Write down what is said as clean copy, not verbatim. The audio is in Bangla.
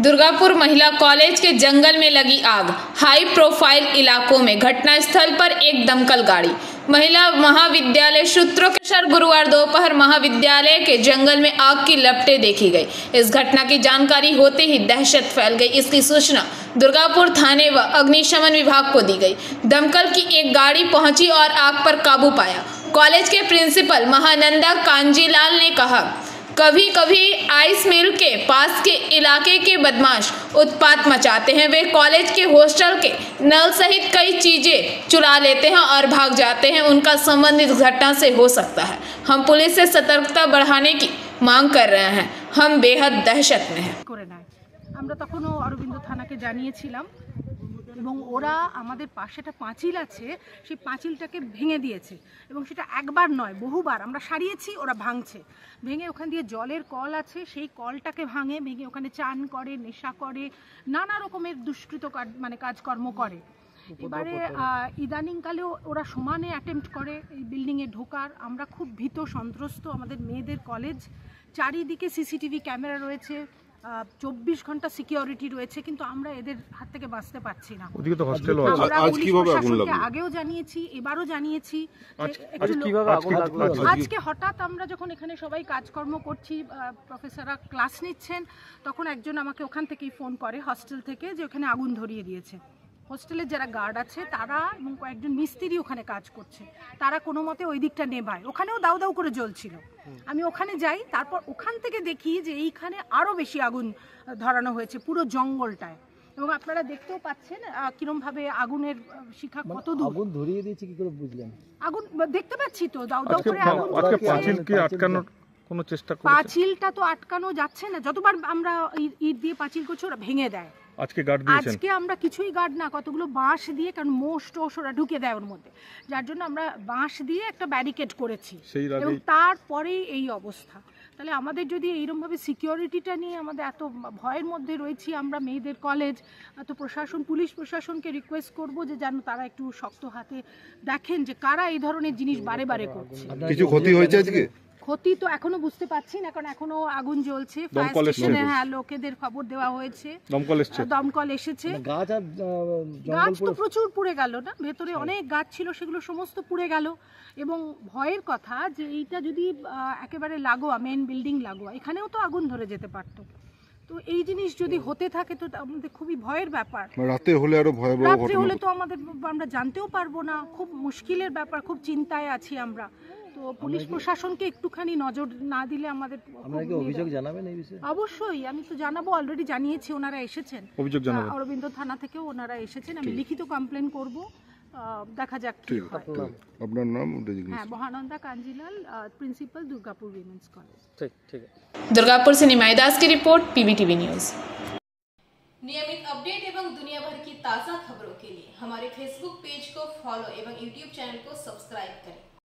दुर्गापुर महिला कॉलेज के जंगल में लगी आग। हाई प्रोफाइल इलाकों में घटनास्थल पर एक दमकल गाड़ी। महिला महाविद्यालय सूत्रों के अनुसार गुरुवार दोपहर महाविद्यालय के जंगल में आग की लपटें देखी गई। इस घटना की जानकारी होते ही दहशत फैल गई। इसकी सूचना दुर्गापुर थाने व अग्निशमन विभाग को दी गई। दमकल की एक गाड़ी पहुंची और आग पर काबू पाया। कॉलेज के प्रिंसिपल महानंदा कांजीलाल ने कहा, कभी कभी आइस मिल के पास के इलाके के बदमाश उत्पात मचाते हैं। वे कॉलेज के हॉस्टल के नल सहित कई चीजें चुरा लेते हैं और भाग जाते हैं। उनका संबंध इस घटना से हो सकता है। हम पुलिस से सतर्कता बढ़ाने की मांग कर रहे हैं। हम बेहद दहशत में हैं। আমরা তখনও অরবিন্দ থানাকে জানিয়েছিলাম এবং ওরা আমাদের পাশে একটা পাঁচিল আছে, সেই পাঁচিলটাকে ভেঙে দিয়েছে এবং সেটা একবার নয় বহুবার আমরা সারিয়েছি, ওরা ভাঙছে। ভেঙে ওখান দিয়ে জলের কল আছে, সেই কলটাকে ভেঙে ওখানে চান করে, নেশা করে, নানা রকমের দুষ্কৃত কাজকর্ম করে। এবারে ইদানিংকালেও ওরা সমানে অ্যাটেম্প্ট করে এই বিল্ডিংয়ে ঢোকার। আমরা খুব ভীত সন্ত্রস্ত। আমাদের মেয়েদের কলেজ, চারিদিকে সিসিটিভি ক্যামেরা রয়েছে, 24 ঘন্টা সিকিউরিটি রয়েছে, কিন্তু আমরা এদের হাত থেকে বাঁচতে পারছি না। আগেও জানিয়েছি, এবারও জানিয়েছি। আজকে হঠাৎ আমরা যখন এখানে সবাই কাজকর্ম করছি, প্রফেসররা ক্লাস নিচ্ছেন, তখন একজন আমাকে ওখান থেকেই ফোন করে হস্টেল থেকে যে ওখানে আগুন ধরিয়ে দিয়েছে। হোস্টেলের যারা গার্ড আছে তারা এবং কয়েকজন মিস্ত্রি ওখানে কাজ করছে, তারা কোনো মতে ওই দিকটা নেভায়। ওখানেও দাউ দাউ করে জ্বলছিল। আমি ওখানে যাই, তারপর ওখান থেকে দেখি যে এইখানে আরও বেশি আগুন ধরানো হয়েছে পুরো জঙ্গলটায়। এবং আপনারা দেখতেও পাচ্ছেন কিরমভাবে আগুনের শিখা কত দূর। আগুন ধরিয়ে দিয়েছে কি করে বুঝলেন? আগুন দেখতে পাচ্ছি তো, দাউ দাউ করে আগুন। পাঁচিলটা তো আটকানো যাচ্ছে না। যতবার আমরা ইট দিয়ে পাঁচিল করছি ওরা ভেঙে দেয়। আজকে আমরা কিছুই গার্ড না, কতগুলো বাঁশ দিয়ে, কারণ মোষ টোষ ওরা ঢুকে দেয় ওর মধ্যে, যার জন্য আমরা বাঁশ দিয়ে একটা ব্যারিকেড করেছি এবং তারপরেই এই অবস্থা। তাহলে আমাদের যদি এইরকমভাবে সিকিউরিটিটা নিয়ে আমাদের এত ভয়ের মধ্যে রয়েছি, আমরা মেয়েদের কলেজ, তো প্রশাসন, পুলিশ প্রশাসনকে রিকোয়েস্ট করব যে যেন তারা একটু শক্ত হাতে দেখেন যে কারা এই ধরনের জিনিস বারে বারে করছে। কিছু ক্ষতি হয়েছে আজকে? ক্ষতি তো এখনো বুঝতে পারছি না, কারণ এখনো আগুন জ্বলছে। ফায়ার স্টেশনে লোকেদের খবর দেওয়া হয়েছে, দমকল এসেছে। গাছ তো প্রচুর পুড়ে গেল না, ভেতরে অনেক গাছ ছিল, সেগুলো সমস্ত পুড়ে গেল। এবং ভয়ের কথা যে এইটা যদি একেবারে লাগোয়া, মেন বিল্ডিং লাগোয়া, এখানেও তো আগুন ধরে যেতে পারতো। তো এই জিনিস যদি হতে থাকে তো আমাদের খুবই ভয়ের ব্যাপার। রাতে হলে আরো ভয়াবহ, রাতে হলে তো আমরা জানতেও পারবো না, খুব মুশকিলের ব্যাপার, খুব চিন্তায় আছি আমরা। তো পুলিশ প্রশাসনকে একটুখানি নজর না দিলে আমাদের। আপনারা কি অভিযোগ জানাবেন এই বিষয়ে? অবশ্যই আমি তো জানাবো, অলরেডি জানিয়েছি, ওনারা এসেছেন, অরবিন্দ থানা থেকেও ওনারা এসেছেন। আমি লিখিত কমপ্লেন করব, দেখা যাক কি হয়। আপনার নাম? হ্যাঁ, Mahananda Kanjilal, principal, Durgapur women's college. ठीक है। दुर्गापुर से निमाई दास की रिपोर्ट, पीबीटीवी न्यूज। नियमित अपडेट एवं दुनिया भर की ताज़ा खबरों के लिए हमारे फेसबुक पेज को फॉलो एवं यूट्यूब चैनल को सब्सक्राइब करें।